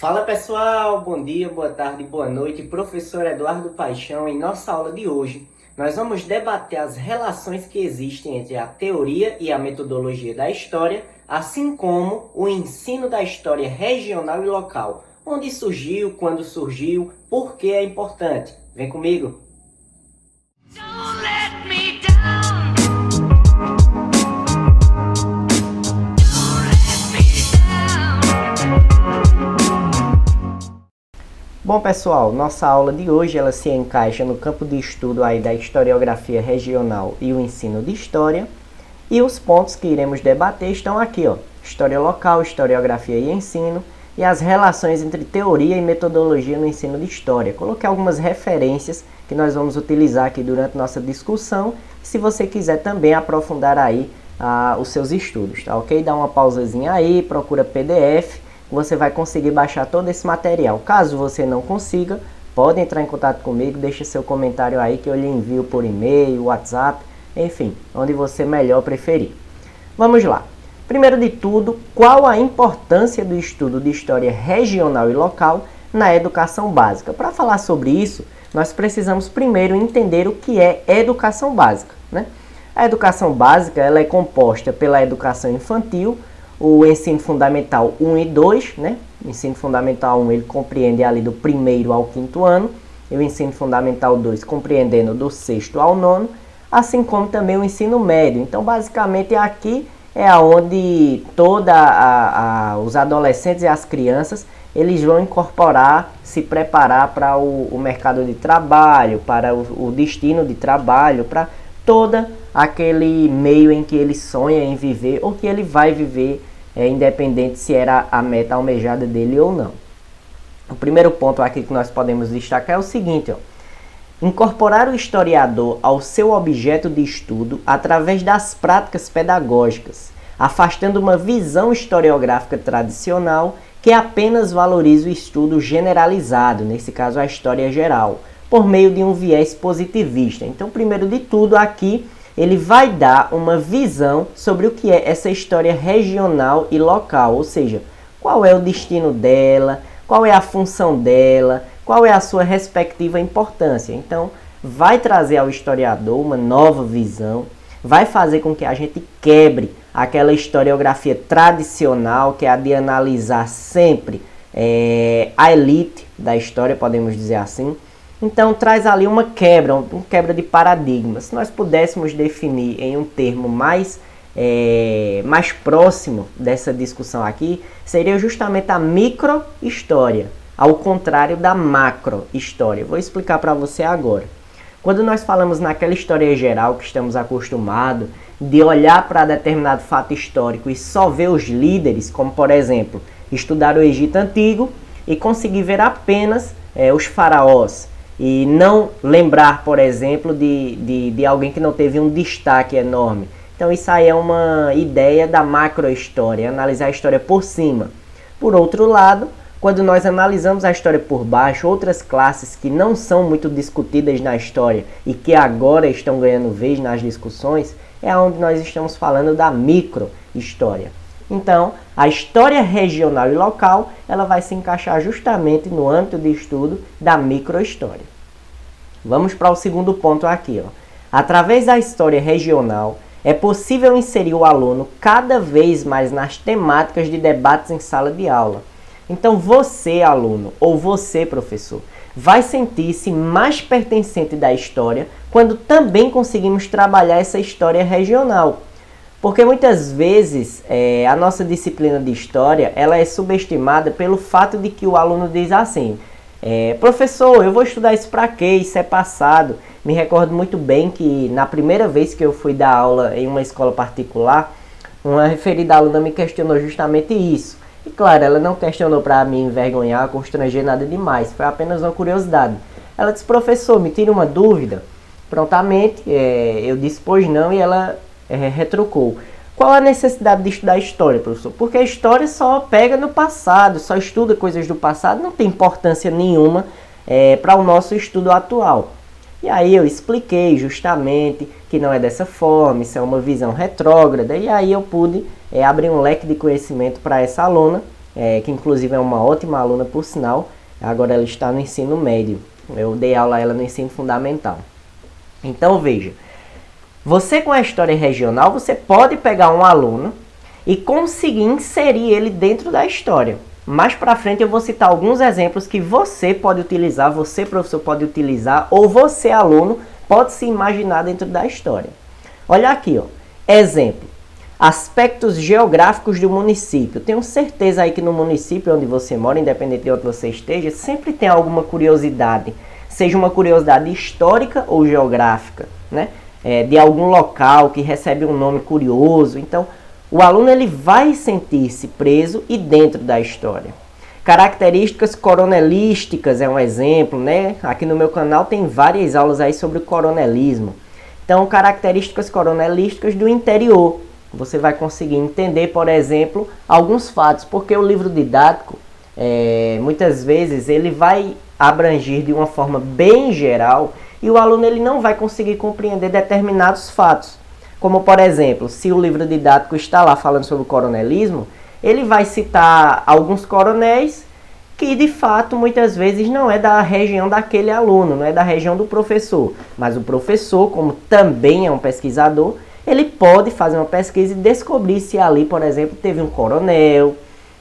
Fala pessoal, bom dia, boa tarde, boa noite. Professor Eduardo Paixão. Em nossa aula de hoje, nós vamos debater as relações que existem entre a teoria e a metodologia da história, assim como o ensino da história regional e local. Onde surgiu, quando surgiu, por que é importante. Vem comigo! Don't let me down. Don't let me down. Bom pessoal, nossa aula de hoje ela se encaixa no campo de estudo aí da historiografia regional e o ensino de história. E os pontos que iremos debater estão aqui, ó: história local, historiografia e ensino, e as relações entre teoria e metodologia no ensino de história. Coloquei algumas referências que nós vamos utilizar aqui durante nossa discussão, se você quiser também aprofundar aí os seus estudos, tá ok? Dá uma pausazinha aí, procura PDF, você vai conseguir baixar todo esse material. Caso você não consiga, pode entrar em contato comigo, deixa seu comentário aí que eu lhe envio por e-mail, WhatsApp, enfim, onde você melhor preferir. Vamos lá. Primeiro de tudo, qual a importância do estudo de história regional e local na educação básica? Para falar sobre isso, nós precisamos primeiro entender o que é educação básica, né? A educação básica ela é composta pela educação infantil, o ensino fundamental 1 e 2, né? O ensino fundamental 1 ele compreende ali do 1º ao 5º ano, e o ensino fundamental 2 compreendendo do 6º ao 9º, assim como também o ensino médio. Então, basicamente, aqui é onde os adolescentes e as crianças eles vão incorporar, se preparar para o mercado de trabalho, para o destino de trabalho, para todo aquele meio em que ele sonha em viver ou que ele vai viver, independente se era a meta almejada dele ou não. O primeiro ponto aqui que nós podemos destacar é o seguinte, ó: incorporar o historiador ao seu objeto de estudo através das práticas pedagógicas, afastando uma visão historiográfica tradicional que apenas valoriza o estudo generalizado, nesse caso a história geral, por meio de um viés positivista. Então, primeiro de tudo, aqui ele vai dar uma visão sobre o que é essa história regional e local, ou seja, qual é o destino dela, qual é a função dela, qual é a sua respectiva importância. Então, vai trazer ao historiador uma nova visão, vai fazer com que a gente quebre aquela historiografia tradicional, que é a de analisar sempre a elite da história, podemos dizer assim. Então, traz ali uma quebra de paradigma. Se nós pudéssemos definir em um termo mais próximo dessa discussão aqui, seria justamente a micro-história, ao contrário da macro-história. Vou explicar para você agora. Quando nós falamos naquela história geral que estamos acostumados de olhar para determinado fato histórico e só ver os líderes, como por exemplo, estudar o Egito Antigo e conseguir ver apenas os faraós, e não lembrar, por exemplo, de alguém que não teve um destaque enorme. Então isso aí é uma ideia da macro-história, analisar a história por cima. Por outro lado, quando nós analisamos a história por baixo, outras classes que não são muito discutidas na história e que agora estão ganhando vez nas discussões, é onde nós estamos falando da micro-história. Então, a história regional e local, ela vai se encaixar justamente no âmbito de estudo da micro-história. Vamos para o segundo ponto aqui, ó. Através da história regional, é possível inserir o aluno cada vez mais nas temáticas de debates em sala de aula. Então você, aluno, ou você, professor, vai sentir-se mais pertencente da história quando também conseguimos trabalhar essa história regional. Porque muitas vezes a nossa disciplina de história ela é subestimada pelo fato de que o aluno diz assim: professor, eu vou estudar isso para quê? Isso é passado. Me recordo muito bem que na primeira vez que eu fui dar aula em uma escola particular, uma referida aluna me questionou justamente isso. E claro, ela não questionou para me envergonhar, constranger, nada demais. Foi apenas uma curiosidade. Ela disse: professor, me tira uma dúvida. Prontamente, eu disse: pois não, e ela retrucou: qual a necessidade de estudar história, professor? Porque a história só pega no passado, só estuda coisas do passado, não tem importância nenhuma para o nosso estudo atual. E aí eu expliquei justamente que não é dessa forma, isso é uma visão retrógrada, e aí eu pude abrir um leque de conhecimento para essa aluna, que inclusive é uma ótima aluna por sinal, agora ela está no ensino médio. Eu dei aula a ela no ensino fundamental. Então veja, você com a história regional, você pode pegar um aluno e conseguir inserir ele dentro da história. Mais para frente eu vou citar alguns exemplos que você pode utilizar, você professor pode utilizar, ou você aluno pode se imaginar dentro da história. Olha aqui, ó. Exemplo. Aspectos geográficos do município. Tenho certeza aí que no município onde você mora, independente de onde você esteja, sempre tem alguma curiosidade. Seja uma curiosidade histórica ou geográfica, né? De algum local que recebe um nome curioso. Então, o aluno ele vai sentir-se preso e dentro da história. Características coronelísticas é um exemplo, né? Aqui no meu canal tem várias aulas aí sobre o coronelismo. Então, características coronelísticas do interior. Você vai conseguir entender, por exemplo, alguns fatos, porque o livro didático, muitas vezes, ele vai abranger de uma forma bem geral e o aluno ele não vai conseguir compreender determinados fatos. Como, por exemplo, se o livro didático está lá falando sobre o coronelismo, ele vai citar alguns coronéis que, de fato, muitas vezes não é da região daquele aluno, não é da região do professor. Mas o professor, como também é um pesquisador, ele pode fazer uma pesquisa e descobrir se ali, por exemplo, teve um coronel,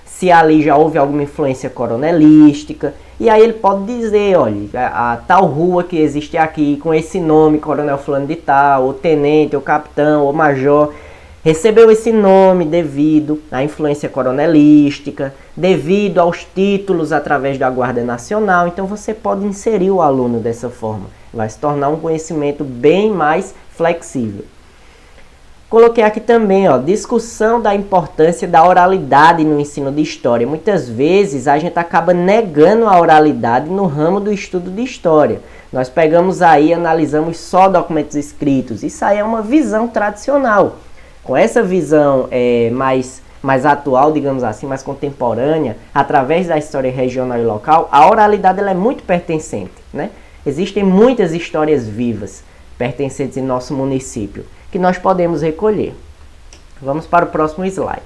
se ali já houve alguma influência coronelística. E aí ele pode dizer, olha, a tal rua que existe aqui com esse nome, coronel fulano de tal, ou tenente, ou capitão, ou major, recebeu esse nome devido à influência coronelística, devido aos títulos através da Guarda Nacional. Então você pode inserir o aluno dessa forma. Vai se tornar um conhecimento bem mais flexível. Coloquei aqui também, ó, discussão da importância da oralidade no ensino de história. Muitas vezes a gente acaba negando a oralidade no ramo do estudo de história. Nós pegamos aí e analisamos só documentos escritos. Isso aí é uma visão tradicional. Com essa visão mais atual, digamos assim, mais contemporânea, através da história regional e local, a oralidade ela é muito pertencente, né? Existem muitas histórias vivas pertencentes em nosso município que nós podemos recolher. Vamos para o próximo slide.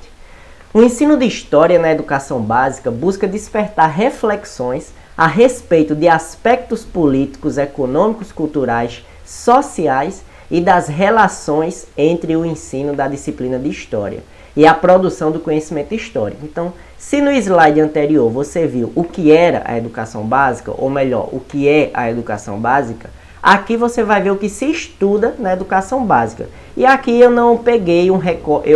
O ensino de história na educação básica busca despertar reflexões a respeito de aspectos políticos, econômicos, culturais, sociais e das relações entre o ensino da disciplina de história e a produção do conhecimento histórico. Então, se no slide anterior você viu o que era a educação básica, ou melhor, o que é a educação básica, aqui você vai ver o que se estuda na educação básica. E aqui eu não peguei um recorte,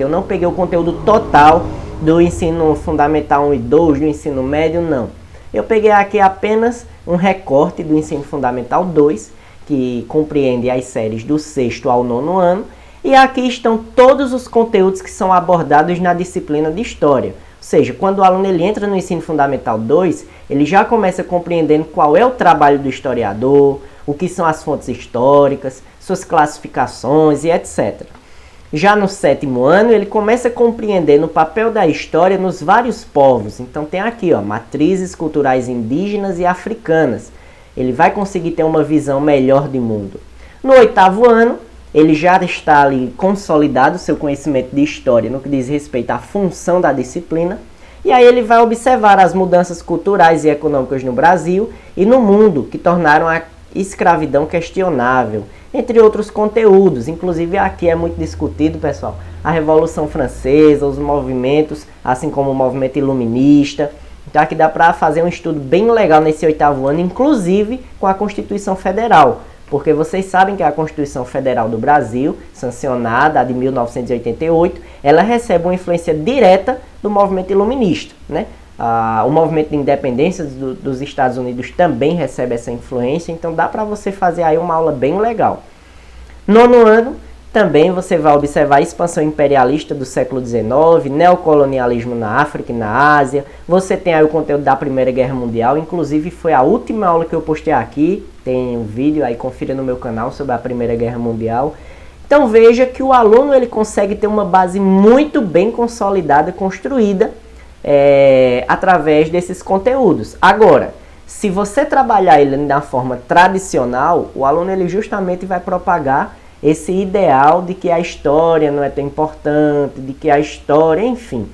eu não peguei o conteúdo total do ensino fundamental 1 e 2, do ensino médio, não. Eu peguei aqui apenas um recorte do ensino fundamental 2, que compreende as séries do 6º ao 9º ano, e aqui estão todos os conteúdos que são abordados na disciplina de História. Ou seja, quando o aluno ele entra no ensino fundamental 2, ele já começa compreendendo qual é o trabalho do historiador, o que são as fontes históricas, suas classificações e etc. Já no 7º ano, ele começa a compreender o papel da história nos vários povos. Então tem aqui, ó, matrizes culturais indígenas e africanas. Ele vai conseguir ter uma visão melhor de mundo. No 8º ano, ele já está ali consolidado seu conhecimento de história no que diz respeito à função da disciplina. E aí ele vai observar as mudanças culturais e econômicas no Brasil e no mundo que tornaram a escravidão questionável, entre outros conteúdos. Inclusive aqui é muito discutido, pessoal, a Revolução Francesa, os movimentos, assim como o movimento iluminista. Então aqui dá para fazer um estudo bem legal nesse 8º ano, inclusive com a Constituição Federal. Porque vocês sabem que a Constituição Federal do Brasil, sancionada, a de 1988, ela recebe uma influência direta do movimento iluminista, né? O movimento de independência dos Estados Unidos também recebe essa influência, então dá para você fazer aí uma aula bem legal. 9º ano, também você vai observar a expansão imperialista do século XIX, neocolonialismo na África e na Ásia. Você tem aí o conteúdo da Primeira Guerra Mundial, inclusive foi a última aula que eu postei aqui, tem um vídeo aí, confira no meu canal sobre a Primeira Guerra Mundial. Então veja que o aluno ele consegue ter uma base muito bem consolidada, construída, através desses conteúdos. Agora, se você trabalhar ele da forma tradicional, o aluno ele justamente vai propagar esse ideal de que a história não é tão importante, de que a história, enfim,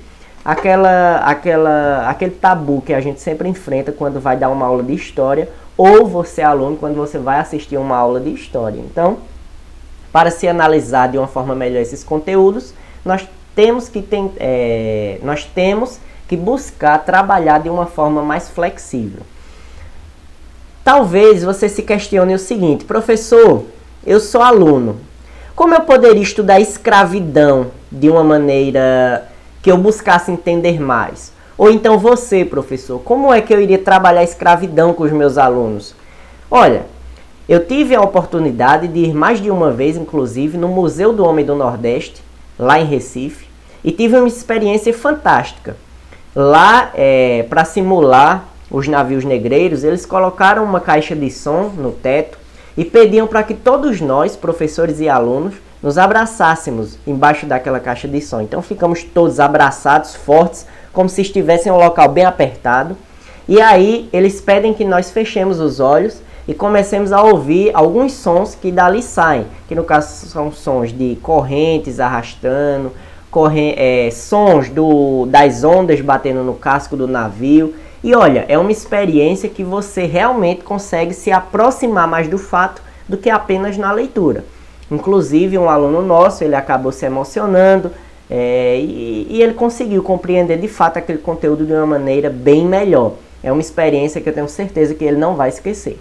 aquele tabu que a gente sempre enfrenta quando vai dar uma aula de história, ou você é aluno quando você vai assistir uma aula de história. Então, para se analisar de uma forma melhor esses conteúdos, nós temos que buscar trabalhar de uma forma mais flexível. Talvez você se questione o seguinte: professor, eu sou aluno, como eu poderia estudar escravidão de uma maneira que eu buscasse entender mais? Ou então você, professor, como é que eu iria trabalhar a escravidão com os meus alunos? Olha, eu tive a oportunidade de ir mais de uma vez, inclusive, no Museu do Homem do Nordeste, lá em Recife, e tive uma experiência fantástica. Lá, para simular os navios negreiros, eles colocaram uma caixa de som no teto e pediam para que todos nós, professores e alunos, nos abraçássemos embaixo daquela caixa de som. Então ficamos todos abraçados, fortes, como se estivessem em um local bem apertado. E aí eles pedem que nós fechemos os olhos e comecemos a ouvir alguns sons que dali saem, que no caso são sons de correntes arrastando, sons das ondas batendo no casco do navio. E olha, é uma experiência que você realmente consegue se aproximar mais do fato do que apenas na leitura. Inclusive, um aluno nosso, ele acabou se emocionando e ele conseguiu compreender de fato aquele conteúdo de uma maneira bem melhor. É uma experiência que eu tenho certeza que ele não vai esquecer.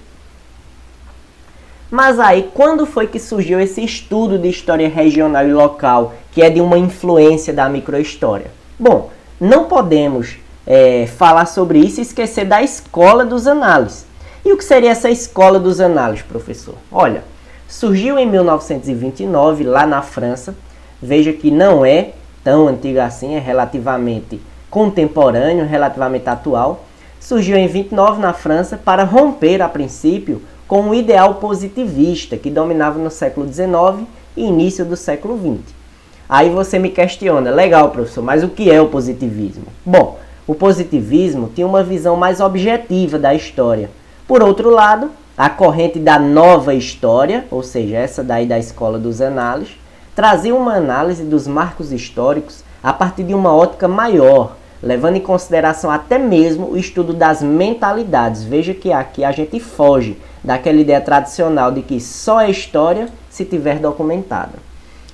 Mas aí, quando foi que surgiu esse estudo de história regional e local, que é de uma influência da microhistória? Bom, não podemos falar sobre isso e esquecer da Escola dos Análises. E o que seria essa Escola dos Análises, professor? Olha, surgiu em 1929, lá na França. Veja que não é tão antiga assim, é relativamente contemporâneo, relativamente atual. Surgiu em 29 na França para romper, a princípio, com o ideal positivista que dominava no século XIX e início do século XX. Aí você me questiona: legal, professor, mas o que é o positivismo? Bom, o positivismo tinha uma visão mais objetiva da história. Por outro lado, a corrente da nova história, ou seja, essa daí da Escola dos Análises, trazia uma análise dos marcos históricos a partir de uma ótica maior, levando em consideração até mesmo o estudo das mentalidades. Veja que aqui a gente foge daquela ideia tradicional de que só é história se tiver documentada.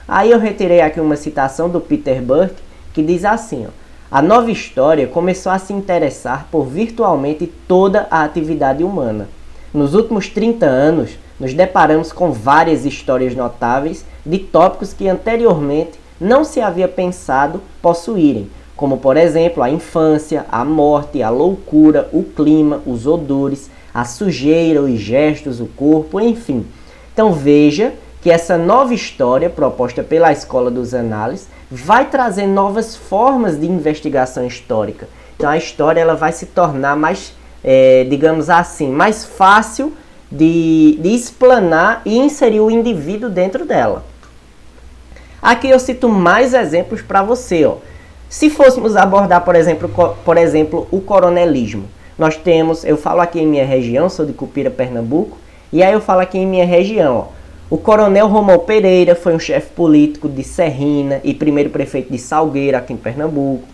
Aí eu retirei aqui uma citação do Peter Burke, que diz assim: a nova história começou a se interessar por virtualmente toda a atividade humana. Nos últimos 30 anos, nos deparamos com várias histórias notáveis de tópicos que anteriormente não se havia pensado possuírem, como, por exemplo, a infância, a morte, a loucura, o clima, os odores, a sujeira, os gestos, o corpo, enfim. Então veja que essa nova história proposta pela Escola dos Análises vai trazer novas formas de investigação histórica. Então a história ela vai se tornar mais, digamos assim, mais fácil de explanar e inserir o indivíduo dentro dela. Aqui eu cito mais exemplos para você. Se fôssemos abordar, por exemplo, o coronelismo, nós temos, eu falo aqui em minha região, sou de Cupira, Pernambuco, e aí eu falo aqui em minha região, o coronel Romão Pereira foi um chefe político de Serrina e primeiro prefeito de Salgueiro, aqui em Pernambuco.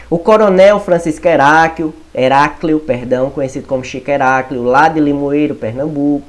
O coronel Francisco Heráclio, conhecido como Chico Heráclio, lá de Limoeiro, Pernambuco.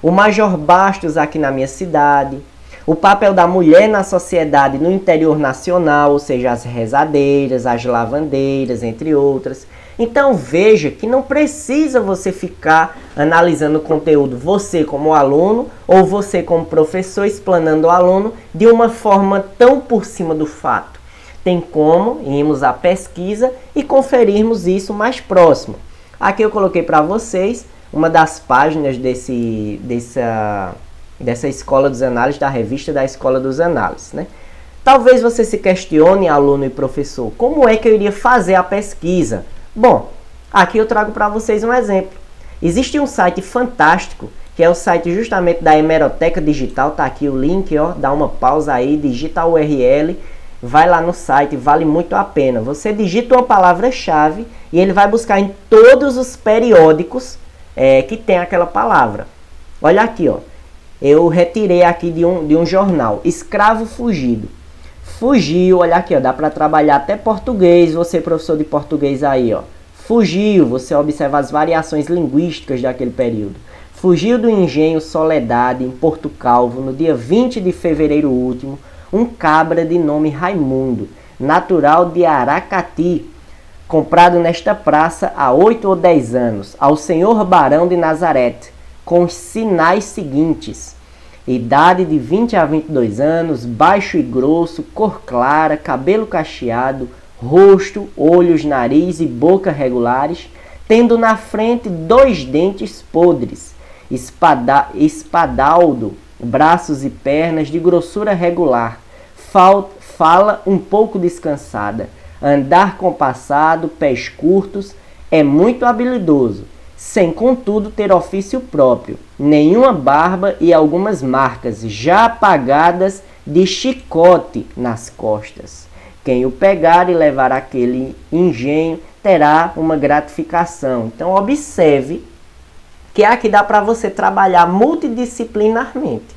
O Major Bastos, aqui na minha cidade. O papel da mulher na sociedade no interior nacional, ou seja, as rezadeiras, as lavandeiras, entre outras. Então veja que não precisa você ficar analisando o conteúdo, você como aluno ou você como professor explanando o aluno de uma forma tão por cima do fato. Tem como irmos à pesquisa e conferirmos isso mais próximo. Aqui eu coloquei para vocês uma das páginas dessa Escola dos Análises, da revista da Escola dos Análises, né? Talvez você se questione, aluno e professor, como é que eu iria fazer a pesquisa? Bom, aqui eu trago para vocês um exemplo. Existe um site fantástico, que é o site justamente da Hemeroteca Digital, tá aqui o link, dá uma pausa aí, digita a URL, vai lá no site, vale muito a pena. Você digita uma palavra-chave e ele vai buscar em todos os periódicos que tem aquela palavra. Olha aqui, eu retirei aqui de um jornal, Escravo Fugido. Fugiu, olha aqui, ó, dá para trabalhar até português, você professor de português aí, ó. Fugiu, você observa as variações linguísticas daquele período. Fugiu do engenho Soledade, em Porto Calvo, no dia 20 de fevereiro último, um cabra de nome Raimundo, natural de Aracati, comprado nesta praça há 8 ou 10 anos, ao senhor Barão de Nazarete, com os sinais seguintes: idade de 20 a 22 anos, baixo e grosso, cor clara, cabelo cacheado, rosto, olhos, nariz e boca regulares, tendo na frente 2 dentes podres, espadaldo, braços e pernas de grossura regular, fala um pouco descansada, andar compassado, pés curtos, é muito habilidoso, sem contudo ter ofício próprio, nenhuma barba e algumas marcas já apagadas de chicote nas costas. Quem o pegar e levar aquele engenho terá uma gratificação. Então observe que aqui dá para você trabalhar multidisciplinarmente.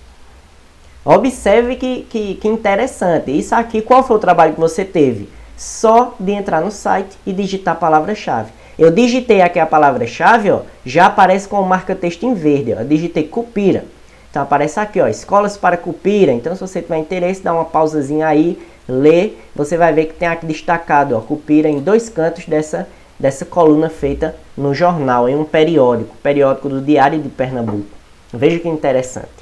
Observe que interessante. Isso aqui, qual foi o trabalho que você teve? Só de entrar no site e digitar a palavra-chave. Eu digitei aqui a palavra-chave, ó, já aparece com o marca-texto em verde. Ó. Eu digitei Cupira. Então aparece aqui, ó, escolas para Cupira. Então se você tiver interesse, dá uma pausazinha aí, lê. Você vai ver que tem aqui destacado, ó, Cupira em 2 cantos dessa coluna feita no jornal, em um periódico do Diário de Pernambuco. Veja que interessante.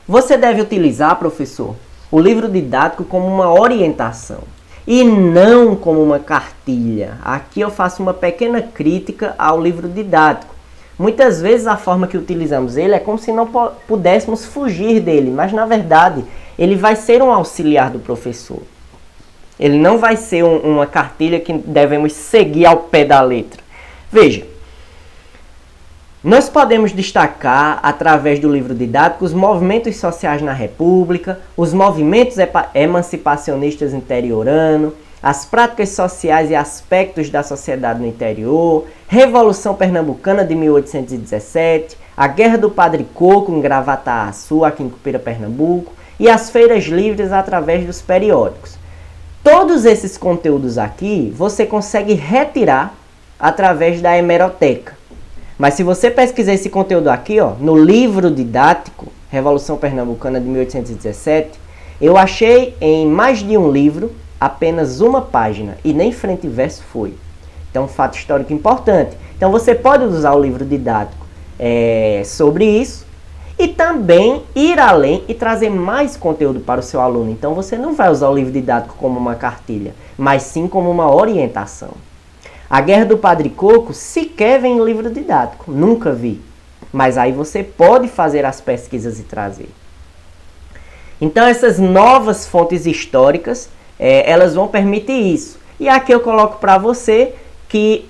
Você deve utilizar, professor, o livro didático como uma orientação e não como uma cartilha. Aqui eu faço uma pequena crítica ao livro didático. Muitas vezes a forma que utilizamos ele é como se não pudéssemos fugir dele, mas na verdade ele vai ser um auxiliar do professor. Ele não vai ser uma cartilha que devemos seguir ao pé da letra. Veja, nós podemos destacar, através do livro didático, os movimentos sociais na República, os movimentos emancipacionistas interioranos, as práticas sociais e aspectos da sociedade no interior, Revolução Pernambucana de 1817, a Guerra do Padre Coco em Gravataçu, aqui em Cupira, Pernambuco, e as feiras livres através dos periódicos. Todos esses conteúdos aqui você consegue retirar através da hemeroteca. Mas se você pesquisar esse conteúdo aqui, ó, no livro didático, Revolução Pernambucana de 1817, eu achei em mais de um livro apenas uma página, e nem frente e verso foi. Então, um fato histórico importante. Então, você pode usar o livro didático sobre isso, e também ir além e trazer mais conteúdo para o seu aluno. Então, você não vai usar o livro didático como uma cartilha, mas sim como uma orientação. A Guerra do Padre Coco sequer vem em livro didático, nunca vi. Mas aí você pode fazer as pesquisas e trazer. Então essas novas fontes históricas, elas vão permitir isso. E aqui eu coloco para você que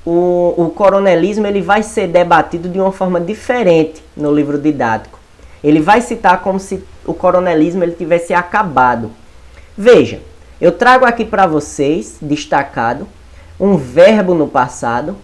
o coronelismo ele vai ser debatido de uma forma diferente no livro didático. Ele vai citar como se o coronelismo ele tivesse acabado. Veja, eu trago aqui para vocês, destacado, um verbo no passado,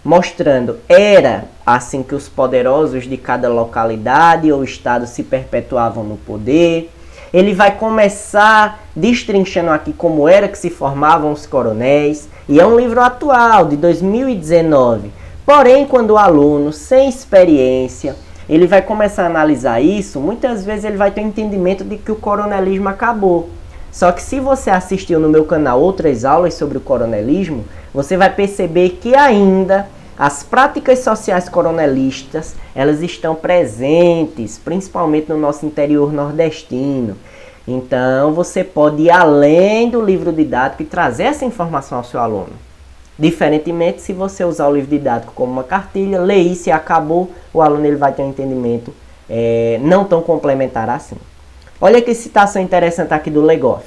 mostrando era assim que os poderosos de cada localidade ou estado se perpetuavam no poder. Ele vai começar destrinchando aqui como era que se formavam os coronéis, e é um livro atual, de 2019. Porém, quando o aluno, sem experiência, ele vai começar a analisar isso, muitas vezes ele vai ter um entendimento de que o coronelismo acabou. Só que se você assistiu no meu canal outras aulas sobre o coronelismo, você vai perceber que ainda as práticas sociais coronelistas, elas estão presentes, principalmente no nosso interior nordestino. Então, você pode ir além do livro didático e trazer essa informação ao seu aluno. Diferentemente, se você usar o livro didático como uma cartilha, ler isso e acabou, o aluno ele vai ter um entendimento não tão complementar assim. Olha que citação interessante aqui do Legoff.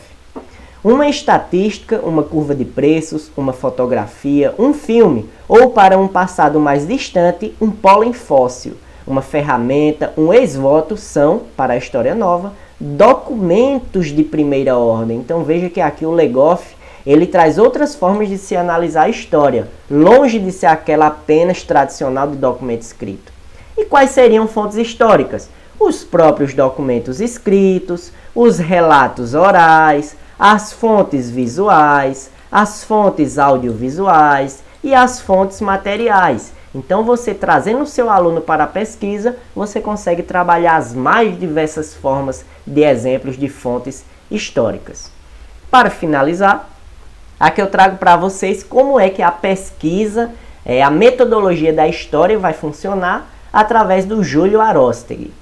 Uma estatística, uma curva de preços, uma fotografia, um filme, ou para um passado mais distante, um pólen fóssil, uma ferramenta, um ex-voto são, para a história nova, documentos de primeira ordem. Então veja que aqui o Legoff, ele traz outras formas de se analisar a história, longe de ser aquela apenas tradicional de documento escrito. E quais seriam fontes históricas? os próprios documentos escritos, os relatos orais, as fontes visuais, as fontes audiovisuais e as fontes materiais. Então, você trazendo o seu aluno para a pesquisa, você consegue trabalhar as mais diversas formas de exemplos de fontes históricas. Para finalizar, aqui eu trago para vocês como é que a pesquisa, a metodologia da história vai funcionar através do Júlio Aróstegui.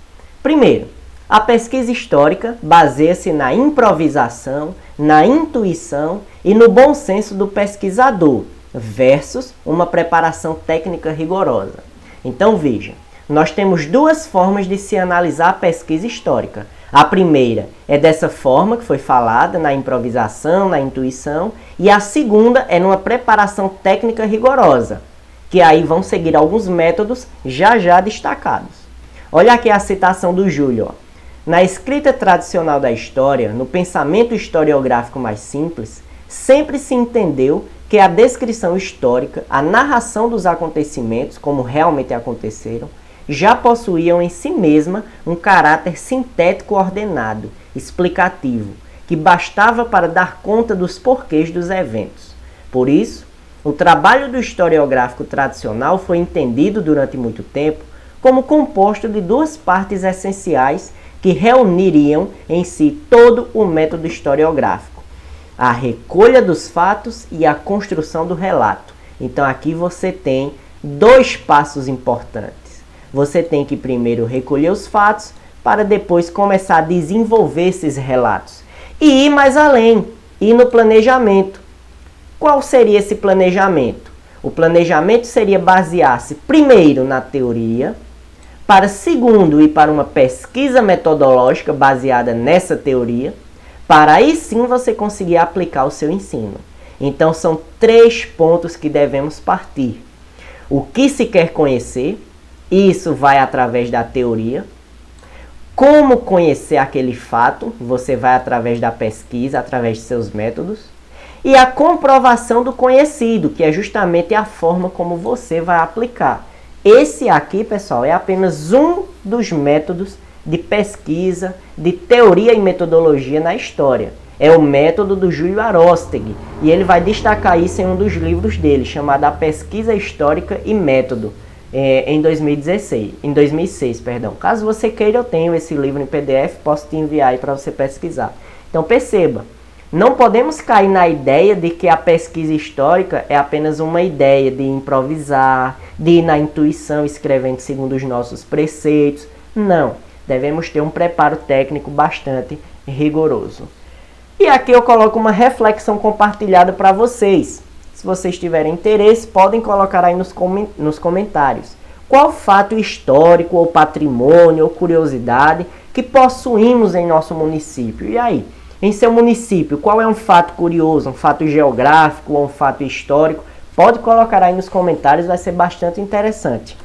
Primeiro, a pesquisa histórica baseia-se na improvisação, na intuição e no bom senso do pesquisador, versus uma preparação técnica rigorosa. Então veja, nós temos duas formas de se analisar a pesquisa histórica. A primeira é dessa forma que foi falada, na improvisação, na intuição, e a segunda é numa preparação técnica rigorosa, que aí vão seguir alguns métodos já destacados. Olha aqui a citação do Júlio. Ó. Na escrita tradicional da história, no pensamento historiográfico mais simples, sempre se entendeu que a descrição histórica, a narração dos acontecimentos, como realmente aconteceram, já possuíam em si mesma um caráter sintético ordenado, explicativo, que bastava para dar conta dos porquês dos eventos. Por isso, o trabalho do historiográfico tradicional foi entendido durante muito tempo como composto de duas partes essenciais que reuniriam em si todo o método historiográfico: a recolha dos fatos e a construção do relato. Então aqui você tem dois passos importantes. Você tem que primeiro recolher os fatos para depois começar a desenvolver esses relatos. E ir mais além, ir no planejamento. Qual seria esse planejamento? O planejamento seria basear-se primeiro na teoria, para segundo ir para uma pesquisa metodológica baseada nessa teoria, para aí sim você conseguir aplicar o seu ensino. Então são 3 pontos que devemos partir. O que se quer conhecer, isso vai através da teoria. Como conhecer aquele fato, você vai através da pesquisa, através de seus métodos. E a comprovação do conhecido, que é justamente a forma como você vai aplicar. Esse aqui, pessoal, é apenas um dos métodos de pesquisa, de teoria e metodologia na história. É o método do Júlio Aróstegui, e ele vai destacar isso em um dos livros dele, chamado A Pesquisa Histórica e Método, em 2006. Caso você queira, eu tenho esse livro em PDF, posso te enviar aí para você pesquisar. Então perceba, não podemos cair na ideia de que a pesquisa histórica é apenas uma ideia de improvisar, de ir na intuição escrevendo segundo os nossos preceitos. Não, devemos ter um preparo técnico bastante rigoroso. E aqui eu coloco uma reflexão compartilhada para vocês. Se vocês tiverem interesse, podem colocar aí nos comentários. Qual fato histórico, ou patrimônio, ou curiosidade que possuímos em nosso município? E aí? Em seu município, qual é um fato curioso, um fato geográfico ou um fato histórico? Pode colocar aí nos comentários, vai ser bastante interessante.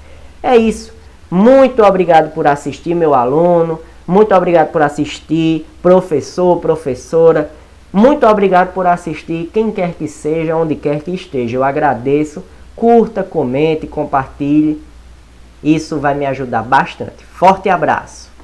É isso. Muito obrigado por assistir, meu aluno. Muito obrigado por assistir, professor, professora. Muito obrigado por assistir, quem quer que seja, onde quer que esteja. Eu agradeço. Curta, comente, compartilhe. Isso vai me ajudar bastante. Forte abraço.